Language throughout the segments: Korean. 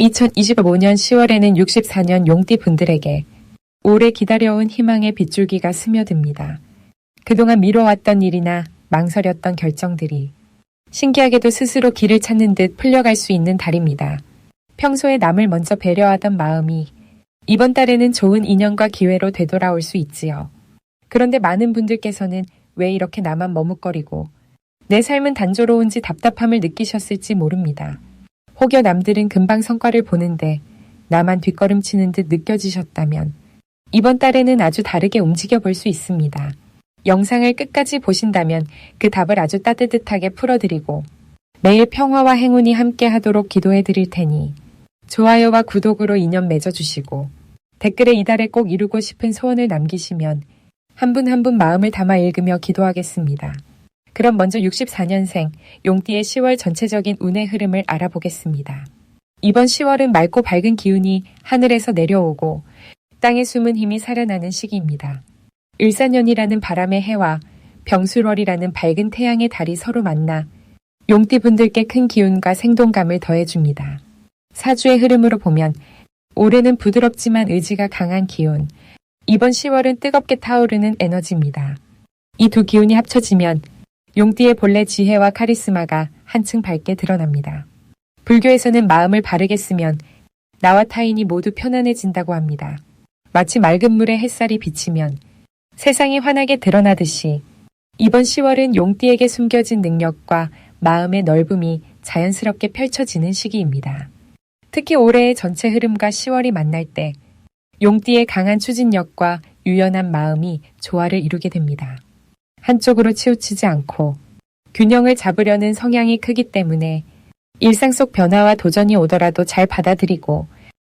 2025년 10월에는 64년 용띠 분들에게 오래 기다려온 희망의 빗줄기가 스며듭니다. 그동안 미뤄왔던 일이나 망설였던 결정들이 신기하게도 스스로 길을 찾는 듯 풀려갈 수 있는 달입니다. 평소에 남을 먼저 배려하던 마음이 이번 달에는 좋은 인연과 기회로 되돌아올 수 있지요. 그런데 많은 분들께서는 왜 이렇게 나만 머뭇거리고 내 삶은 단조로운지 답답함을 느끼셨을지 모릅니다. 혹여 남들은 금방 성과를 보는데 나만 뒷걸음치는 듯 느껴지셨다면 이번 달에는 아주 다르게 움직여 볼 수 있습니다. 영상을 끝까지 보신다면 그 답을 아주 따뜻하게 풀어드리고 매일 평화와 행운이 함께 하도록 기도해 드릴 테니 좋아요와 구독으로 인연 맺어주시고 댓글에 이달에 꼭 이루고 싶은 소원을 남기시면 한 분 한 분 마음을 담아 읽으며 기도하겠습니다. 그럼 먼저 64년생 용띠의 10월 전체적인 운의 흐름을 알아보겠습니다. 이번 10월은 맑고 밝은 기운이 하늘에서 내려오고 땅에 숨은 힘이 살아나는 시기입니다. 을사년이라는 바람의 해와 병술월이라는 밝은 태양의 달이 서로 만나 용띠분들께 큰 기운과 생동감을 더해줍니다. 사주의 흐름으로 보면 올해는 부드럽지만 의지가 강한 기운, 이번 10월은 뜨겁게 타오르는 에너지입니다. 이 두 기운이 합쳐지면 용띠의 본래 지혜와 카리스마가 한층 밝게 드러납니다. 불교에서는 마음을 바르게 쓰면 나와 타인이 모두 편안해진다고 합니다. 마치 맑은 물에 햇살이 비치면 세상이 환하게 드러나듯이 이번 10월은 용띠에게 숨겨진 능력과 마음의 넓음이 자연스럽게 펼쳐지는 시기입니다. 특히 올해의 전체 흐름과 10월이 만날 때 용띠의 강한 추진력과 유연한 마음이 조화를 이루게 됩니다. 한쪽으로 치우치지 않고 균형을 잡으려는 성향이 크기 때문에 일상 속 변화와 도전이 오더라도 잘 받아들이고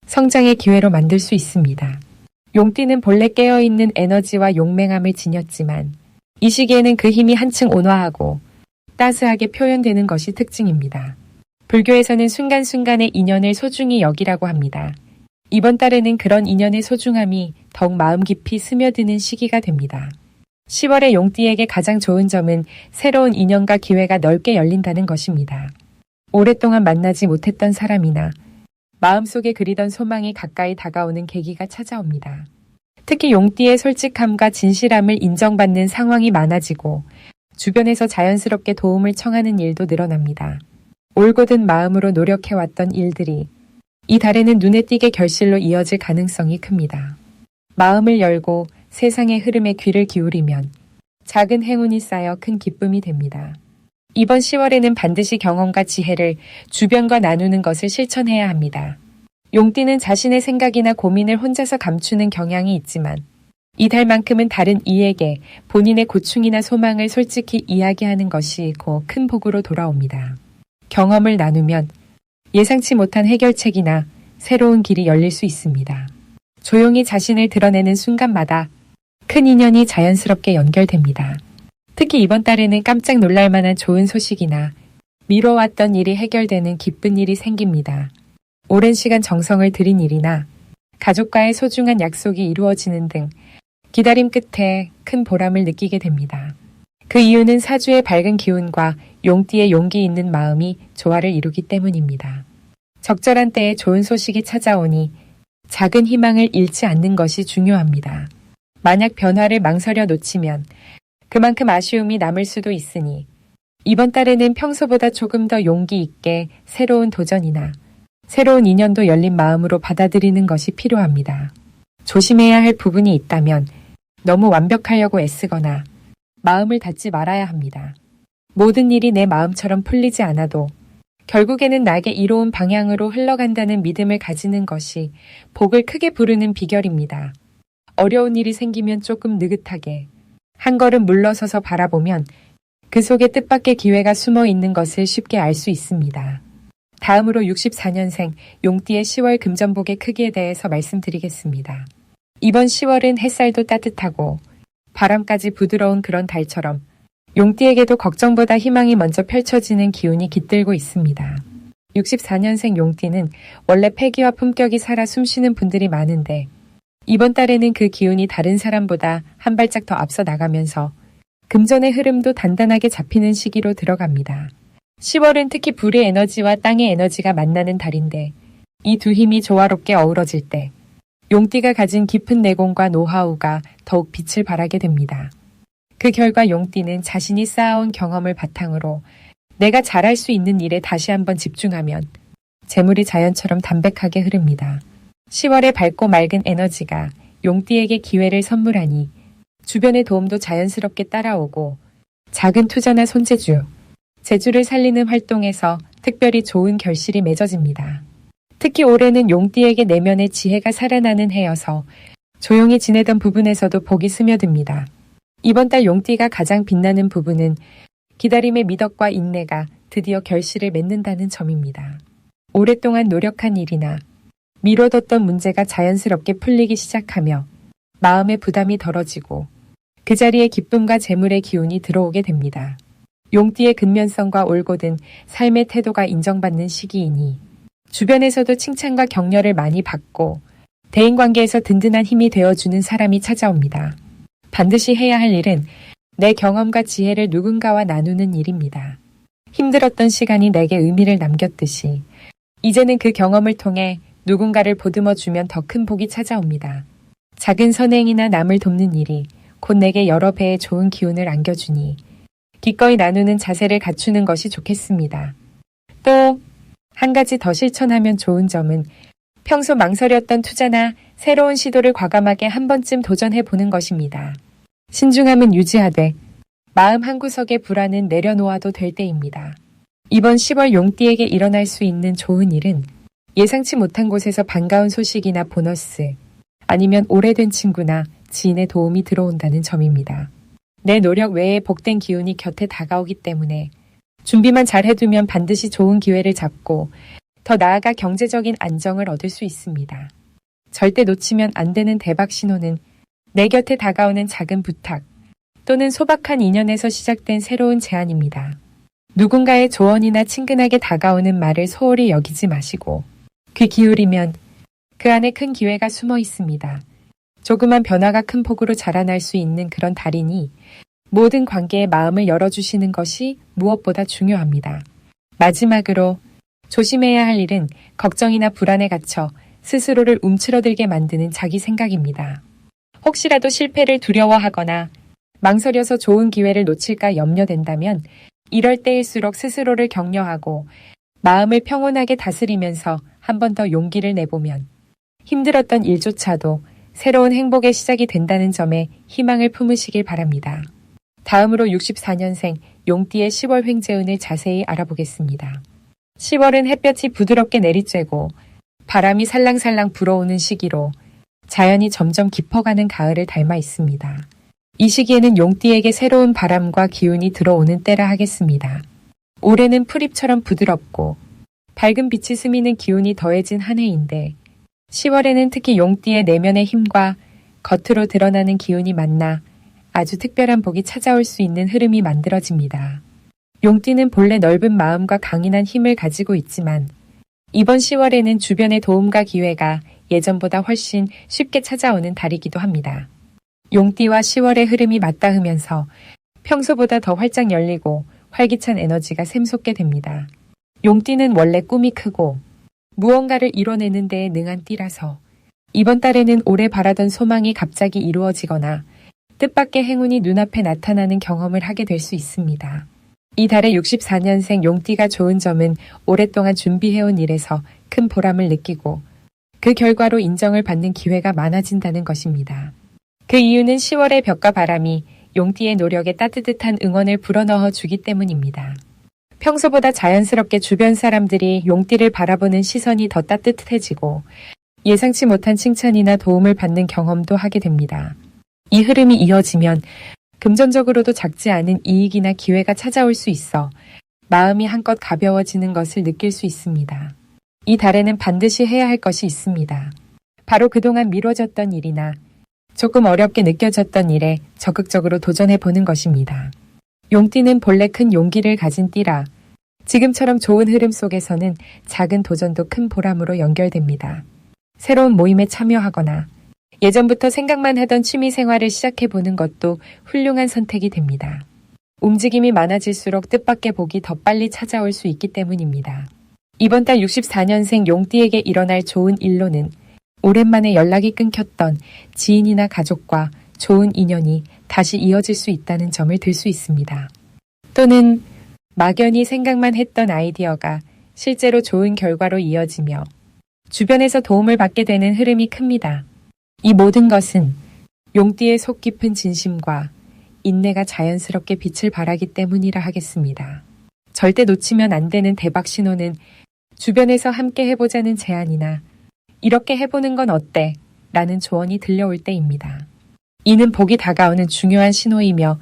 성장의 기회로 만들 수 있습니다. 용띠는 본래 깨어있는 에너지와 용맹함을 지녔지만 이 시기에는 그 힘이 한층 온화하고 따스하게 표현되는 것이 특징입니다. 불교에서는 순간순간의 인연을 소중히 여기라고 합니다. 이번 달에는 그런 인연의 소중함이 더욱 마음 깊이 스며드는 시기가 됩니다. 10월의 용띠에게 가장 좋은 점은 새로운 인연과 기회가 넓게 열린다는 것입니다. 오랫동안 만나지 못했던 사람이나 마음속에 그리던 소망이 가까이 다가오는 계기가 찾아옵니다. 특히 용띠의 솔직함과 진실함을 인정받는 상황이 많아지고 주변에서 자연스럽게 도움을 청하는 일도 늘어납니다. 올곧은 마음으로 노력해왔던 일들이 이 달에는 눈에 띄게 결실로 이어질 가능성이 큽니다. 마음을 열고 세상의 흐름에 귀를 기울이면 작은 행운이 쌓여 큰 기쁨이 됩니다. 이번 10월에는 반드시 경험과 지혜를 주변과 나누는 것을 실천해야 합니다. 용띠는 자신의 생각이나 고민을 혼자서 감추는 경향이 있지만 이 달만큼은 다른 이에게 본인의 고충이나 소망을 솔직히 이야기하는 것이 곧 큰 복으로 돌아옵니다. 경험을 나누면 예상치 못한 해결책이나 새로운 길이 열릴 수 있습니다. 조용히 자신을 드러내는 순간마다 큰 인연이 자연스럽게 연결됩니다. 특히 이번 달에는 깜짝 놀랄 만한 좋은 소식이나 미뤄왔던 일이 해결되는 기쁜 일이 생깁니다. 오랜 시간 정성을 들인 일이나 가족과의 소중한 약속이 이루어지는 등 기다림 끝에 큰 보람을 느끼게 됩니다. 그 이유는 사주의 밝은 기운과 용띠의 용기 있는 마음이 조화를 이루기 때문입니다. 적절한 때에 좋은 소식이 찾아오니 작은 희망을 잃지 않는 것이 중요합니다. 만약 변화를 망설여 놓치면 그만큼 아쉬움이 남을 수도 있으니 이번 달에는 평소보다 조금 더 용기 있게 새로운 도전이나 새로운 인연도 열린 마음으로 받아들이는 것이 필요합니다. 조심해야 할 부분이 있다면 너무 완벽하려고 애쓰거나 마음을 닫지 말아야 합니다. 모든 일이 내 마음처럼 풀리지 않아도 결국에는 나에게 이로운 방향으로 흘러간다는 믿음을 가지는 것이 복을 크게 부르는 비결입니다. 어려운 일이 생기면 조금 느긋하게 한 걸음 물러서서 바라보면 그 속에 뜻밖의 기회가 숨어 있는 것을 쉽게 알 수 있습니다. 다음으로 64년생 용띠의 10월 금전복의 크기에 대해서 말씀드리겠습니다. 이번 10월은 햇살도 따뜻하고 바람까지 부드러운 그런 달처럼 용띠에게도 걱정보다 희망이 먼저 펼쳐지는 기운이 깃들고 있습니다. 64년생 용띠는 원래 패기와 품격이 살아 숨쉬는 분들이 많은데 이번 달에는 그 기운이 다른 사람보다 한 발짝 더 앞서 나가면서 금전의 흐름도 단단하게 잡히는 시기로 들어갑니다. 10월은 특히 불의 에너지와 땅의 에너지가 만나는 달인데 이 두 힘이 조화롭게 어우러질 때 용띠가 가진 깊은 내공과 노하우가 더욱 빛을 발하게 됩니다. 그 결과 용띠는 자신이 쌓아온 경험을 바탕으로 내가 잘할 수 있는 일에 다시 한번 집중하면 재물이 자연처럼 담백하게 흐릅니다. 10월의 밝고 맑은 에너지가 용띠에게 기회를 선물하니 주변의 도움도 자연스럽게 따라오고 작은 투자나 손재주, 재주를 살리는 활동에서 특별히 좋은 결실이 맺어집니다. 특히 올해는 용띠에게 내면의 지혜가 살아나는 해여서 조용히 지내던 부분에서도 복이 스며듭니다. 이번 달 용띠가 가장 빛나는 부분은 기다림의 미덕과 인내가 드디어 결실을 맺는다는 점입니다. 오랫동안 노력한 일이나 미뤄뒀던 문제가 자연스럽게 풀리기 시작하며 마음의 부담이 덜어지고 그 자리에 기쁨과 재물의 기운이 들어오게 됩니다. 용띠의 근면성과 올곧은 삶의 태도가 인정받는 시기이니 주변에서도 칭찬과 격려를 많이 받고 대인관계에서 든든한 힘이 되어주는 사람이 찾아옵니다. 반드시 해야 할 일은 내 경험과 지혜를 누군가와 나누는 일입니다. 힘들었던 시간이 내게 의미를 남겼듯이 이제는 그 경험을 통해 누군가를 보듬어 주면 더 큰 복이 찾아옵니다. 작은 선행이나 남을 돕는 일이 곧 내게 여러 배의 좋은 기운을 안겨주니 기꺼이 나누는 자세를 갖추는 것이 좋겠습니다. 또 한 가지 더 실천하면 좋은 점은 평소 망설였던 투자나 새로운 시도를 과감하게 한 번쯤 도전해 보는 것입니다. 신중함은 유지하되 마음 한구석의 불안은 내려놓아도 될 때입니다. 이번 10월 용띠에게 일어날 수 있는 좋은 일은 예상치 못한 곳에서 반가운 소식이나 보너스, 아니면 오래된 친구나 지인의 도움이 들어온다는 점입니다. 내 노력 외에 복된 기운이 곁에 다가오기 때문에 준비만 잘 해두면 반드시 좋은 기회를 잡고 더 나아가 경제적인 안정을 얻을 수 있습니다. 절대 놓치면 안 되는 대박 신호는 내 곁에 다가오는 작은 부탁 또는 소박한 인연에서 시작된 새로운 제안입니다. 누군가의 조언이나 친근하게 다가오는 말을 소홀히 여기지 마시고 귀 기울이면 그 안에 큰 기회가 숨어 있습니다. 조그만 변화가 큰 폭으로 자라날 수 있는 그런 달이니 모든 관계에 마음을 열어주시는 것이 무엇보다 중요합니다. 마지막으로 조심해야 할 일은 걱정이나 불안에 갇혀 스스로를 움츠러들게 만드는 자기 생각입니다. 혹시라도 실패를 두려워하거나 망설여서 좋은 기회를 놓칠까 염려된다면 이럴 때일수록 스스로를 격려하고 마음을 평온하게 다스리면서 한 번 더 용기를 내보면 힘들었던 일조차도 새로운 행복의 시작이 된다는 점에 희망을 품으시길 바랍니다. 다음으로 64년생 용띠의 10월 횡재운을 자세히 알아보겠습니다. 10월은 햇볕이 부드럽게 내리쬐고 바람이 살랑살랑 불어오는 시기로 자연이 점점 깊어가는 가을을 닮아 있습니다. 이 시기에는 용띠에게 새로운 바람과 기운이 들어오는 때라 하겠습니다. 올해는 풀잎처럼 부드럽고 밝은 빛이 스미는 기운이 더해진 한 해인데 10월에는 특히 용띠의 내면의 힘과 겉으로 드러나는 기운이 만나 아주 특별한 복이 찾아올 수 있는 흐름이 만들어집니다. 용띠는 본래 넓은 마음과 강인한 힘을 가지고 있지만 이번 10월에는 주변의 도움과 기회가 예전보다 훨씬 쉽게 찾아오는 달이기도 합니다. 용띠와 10월의 흐름이 맞닿으면서 평소보다 더 활짝 열리고 활기찬 에너지가 샘솟게 됩니다. 용띠는 원래 꿈이 크고 무언가를 이뤄내는 데에 능한 띠라서 이번 달에는 오래 바라던 소망이 갑자기 이루어지거나 뜻밖의 행운이 눈앞에 나타나는 경험을 하게 될 수 있습니다. 이 달의 64년생 용띠가 좋은 점은 오랫동안 준비해온 일에서 큰 보람을 느끼고 그 결과로 인정을 받는 기회가 많아진다는 것입니다. 그 이유는 10월의 볕과 바람이 용띠의 노력에 따뜻한 응원을 불어넣어 주기 때문입니다. 평소보다 자연스럽게 주변 사람들이 용띠를 바라보는 시선이 더 따뜻해지고 예상치 못한 칭찬이나 도움을 받는 경험도 하게 됩니다. 이 흐름이 이어지면 금전적으로도 작지 않은 이익이나 기회가 찾아올 수 있어 마음이 한껏 가벼워지는 것을 느낄 수 있습니다. 이 달에는 반드시 해야 할 것이 있습니다. 바로 그동안 미뤄졌던 일이나 조금 어렵게 느껴졌던 일에 적극적으로 도전해보는 것입니다. 용띠는 본래 큰 용기를 가진 띠라 지금처럼 좋은 흐름 속에서는 작은 도전도 큰 보람으로 연결됩니다. 새로운 모임에 참여하거나 예전부터 생각만 하던 취미 생활을 시작해보는 것도 훌륭한 선택이 됩니다. 움직임이 많아질수록 뜻밖의 복이 더 빨리 찾아올 수 있기 때문입니다. 이번 달 64년생 용띠에게 일어날 좋은 일로는 오랜만에 연락이 끊겼던 지인이나 가족과 좋은 인연이 다시 이어질 수 있다는 점을 들 수 있습니다. 또는 막연히 생각만 했던 아이디어가 실제로 좋은 결과로 이어지며 주변에서 도움을 받게 되는 흐름이 큽니다. 이 모든 것은 용띠의 속 깊은 진심과 인내가 자연스럽게 빛을 발하기 때문이라 하겠습니다. 절대 놓치면 안 되는 대박 신호는 주변에서 함께 해보자는 제안이나 이렇게 해보는 건 어때? 라는 조언이 들려올 때입니다. 이는 복이 다가오는 중요한 신호이며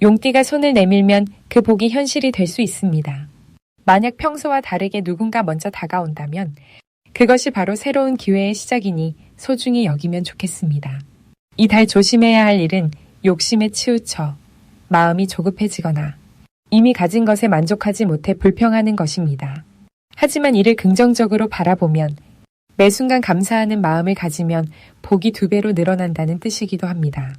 용띠가 손을 내밀면 그 복이 현실이 될 수 있습니다. 만약 평소와 다르게 누군가 먼저 다가온다면 그것이 바로 새로운 기회의 시작이니 소중히 여기면 좋겠습니다. 이 달 조심해야 할 일은 욕심에 치우쳐 마음이 조급해지거나 이미 가진 것에 만족하지 못해 불평하는 것입니다. 하지만 이를 긍정적으로 바라보면 매 순간 감사하는 마음을 가지면 복이 2배로 늘어난다는 뜻이기도 합니다.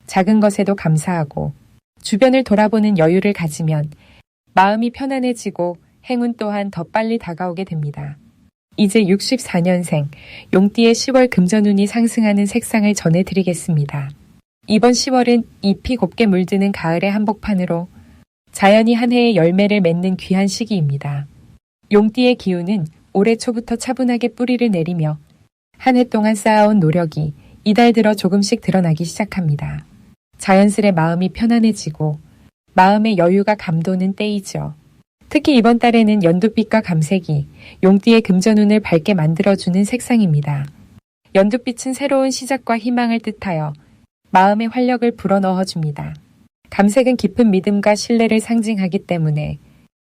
작은 것에도 감사하고 주변을 돌아보는 여유를 가지면 마음이 편안해지고 행운 또한 더 빨리 다가오게 됩니다. 이제 64년생 용띠의 10월 금전운이 상승하는 색상을 전해드리겠습니다. 이번 10월은 잎이 곱게 물드는 가을의 한복판으로 자연이 한 해의 열매를 맺는 귀한 시기입니다. 용띠의 기운은 올해 초부터 차분하게 뿌리를 내리며 한 해 동안 쌓아온 노력이 이달 들어 조금씩 드러나기 시작합니다. 자연스레 마음이 편안해지고 마음의 여유가 감도는 때이죠. 특히 이번 달에는 연두빛과 감색이 용띠의 금전운을 밝게 만들어주는 색상입니다. 연두빛은 새로운 시작과 희망을 뜻하여 마음의 활력을 불어넣어줍니다. 감색은 깊은 믿음과 신뢰를 상징하기 때문에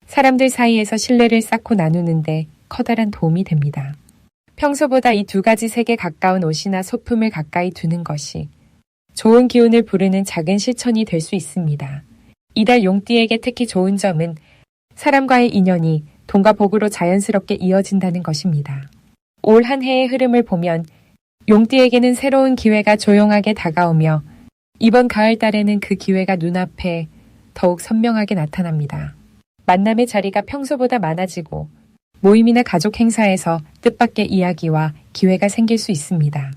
사람들 사이에서 신뢰를 쌓고 나누는데 커다란 도움이 됩니다. 평소보다 이 2가지 색에 가까운 옷이나 소품을 가까이 두는 것이 좋은 기운을 부르는 작은 실천이 될 수 있습니다. 이달 용띠에게 특히 좋은 점은 사람과의 인연이 돈과 복으로 자연스럽게 이어진다는 것입니다. 올 한 해의 흐름을 보면 용띠에게는 새로운 기회가 조용하게 다가오며 이번 가을 달에는 그 기회가 눈앞에 더욱 선명하게 나타납니다. 만남의 자리가 평소보다 많아지고 모임이나 가족 행사에서 뜻밖의 이야기와 기회가 생길 수 있습니다.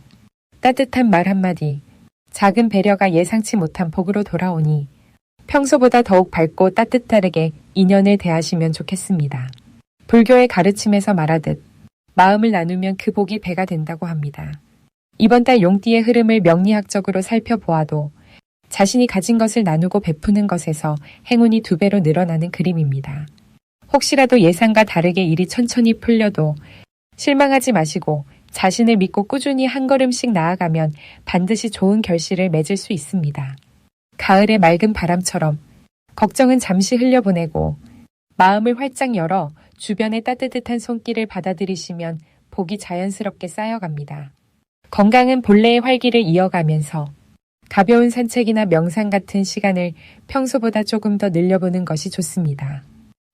따뜻한 말 한마디, 작은 배려가 예상치 못한 복으로 돌아오니 평소보다 더욱 밝고 따뜻하게 인연을 대하시면 좋겠습니다. 불교의 가르침에서 말하듯 마음을 나누면 그 복이 배가 된다고 합니다. 이번 달 용띠의 흐름을 명리학적으로 살펴보아도 자신이 가진 것을 나누고 베푸는 것에서 행운이 2배로 늘어나는 그림입니다. 혹시라도 예상과 다르게 일이 천천히 풀려도 실망하지 마시고 자신을 믿고 꾸준히 한 걸음씩 나아가면 반드시 좋은 결실을 맺을 수 있습니다. 가을의 맑은 바람처럼 걱정은 잠시 흘려보내고 마음을 활짝 열어 주변의 따뜻한 손길을 받아들이시면 복이 자연스럽게 쌓여갑니다. 건강은 본래의 활기를 이어가면서 가벼운 산책이나 명상 같은 시간을 평소보다 조금 더 늘려보는 것이 좋습니다.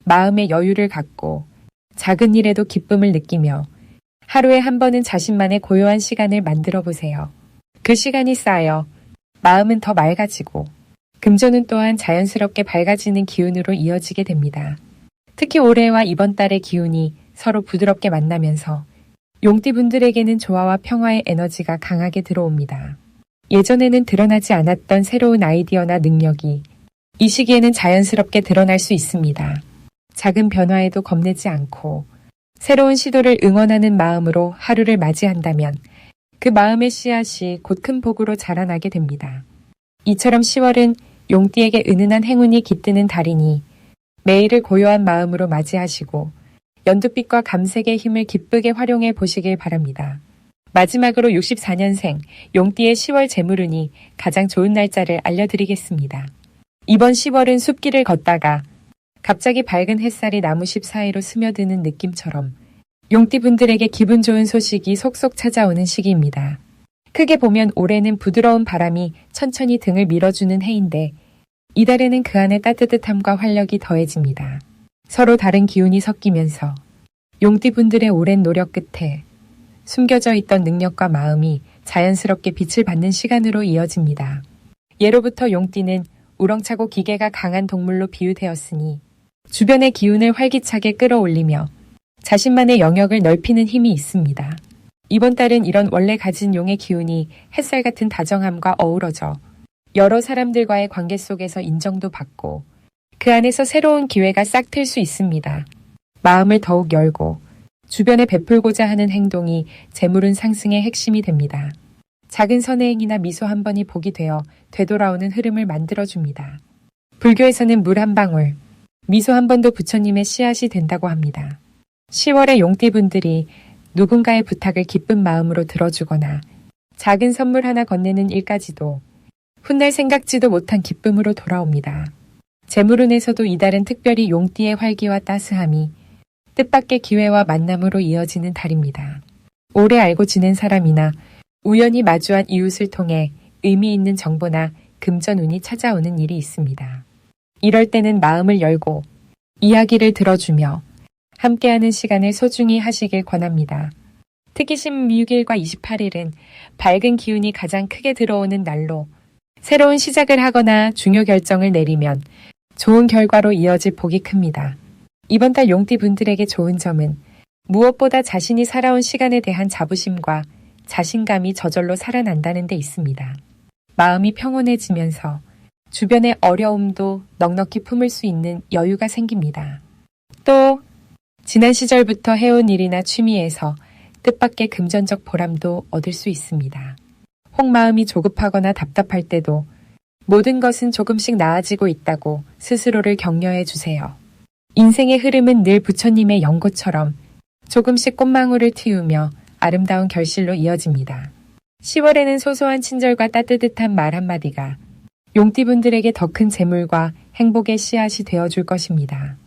마음의 여유를 갖고 작은 일에도 기쁨을 느끼며 하루에 한 번은 자신만의 고요한 시간을 만들어 보세요. 그 시간이 쌓여 마음은 더 맑아지고 금전운 또한 자연스럽게 밝아지는 기운으로 이어지게 됩니다. 특히 올해와 이번 달의 기운이 서로 부드럽게 만나면서 용띠분들에게는 조화와 평화의 에너지가 강하게 들어옵니다. 예전에는 드러나지 않았던 새로운 아이디어나 능력이 이 시기에는 자연스럽게 드러날 수 있습니다. 작은 변화에도 겁내지 않고 새로운 시도를 응원하는 마음으로 하루를 맞이한다면 그 마음의 씨앗이 곧 큰 복으로 자라나게 됩니다. 이처럼 10월은 용띠에게 은은한 행운이 깃드는 달이니 매일을 고요한 마음으로 맞이하시고 연두빛과 감색의 힘을 기쁘게 활용해 보시길 바랍니다. 마지막으로 64년생 용띠의 10월 재물운이 가장 좋은 날짜를 알려드리겠습니다. 이번 10월은 숲길을 걷다가 갑자기 밝은 햇살이 나무잎 사이로 스며드는 느낌처럼 용띠분들에게 기분 좋은 소식이 속속 찾아오는 시기입니다. 크게 보면 올해는 부드러운 바람이 천천히 등을 밀어주는 해인데 이달에는 그 안에 따뜻함과 활력이 더해집니다. 서로 다른 기운이 섞이면서 용띠분들의 오랜 노력 끝에 숨겨져 있던 능력과 마음이 자연스럽게 빛을 받는 시간으로 이어집니다. 예로부터 용띠는 우렁차고 기계가 강한 동물로 비유되었으니 주변의 기운을 활기차게 끌어올리며 자신만의 영역을 넓히는 힘이 있습니다. 이번 달은 이런 원래 가진 용의 기운이 햇살 같은 다정함과 어우러져 여러 사람들과의 관계 속에서 인정도 받고 그 안에서 새로운 기회가 싹 틀 수 있습니다. 마음을 더욱 열고 주변에 베풀고자 하는 행동이 재물운 상승의 핵심이 됩니다. 작은 선행이나 미소 한 번이 복이 되어 되돌아오는 흐름을 만들어줍니다. 불교에서는 물 한 방울, 미소 한 번도 부처님의 씨앗이 된다고 합니다. 10월에 용띠분들이 누군가의 부탁을 기쁜 마음으로 들어주거나 작은 선물 하나 건네는 일까지도 훗날 생각지도 못한 기쁨으로 돌아옵니다. 재물운에서도 이달은 특별히 용띠의 활기와 따스함이 뜻밖의 기회와 만남으로 이어지는 달입니다. 오래 알고 지낸 사람이나 우연히 마주한 이웃을 통해 의미 있는 정보나 금전운이 찾아오는 일이 있습니다. 이럴 때는 마음을 열고 이야기를 들어주며 함께하는 시간을 소중히 하시길 권합니다. 특히 16일과 28일은 밝은 기운이 가장 크게 들어오는 날로 새로운 시작을 하거나 중요 결정을 내리면 좋은 결과로 이어질 복이 큽니다. 이번 달 용띠 분들에게 좋은 점은 무엇보다 자신이 살아온 시간에 대한 자부심과 자신감이 저절로 살아난다는 데 있습니다. 마음이 평온해지면서 주변의 어려움도 넉넉히 품을 수 있는 여유가 생깁니다. 또 지난 시절부터 해온 일이나 취미에서 뜻밖의 금전적 보람도 얻을 수 있습니다. 혹 마음이 조급하거나 답답할 때도 모든 것은 조금씩 나아지고 있다고 스스로를 격려해 주세요. 인생의 흐름은 늘 부처님의 연고처럼 조금씩 꽃망울을 틔우며 아름다운 결실로 이어집니다. 10월에는 소소한 친절과 따뜻한 말 한마디가 용띠분들에게 더 큰 재물과 행복의 씨앗이 되어줄 것입니다.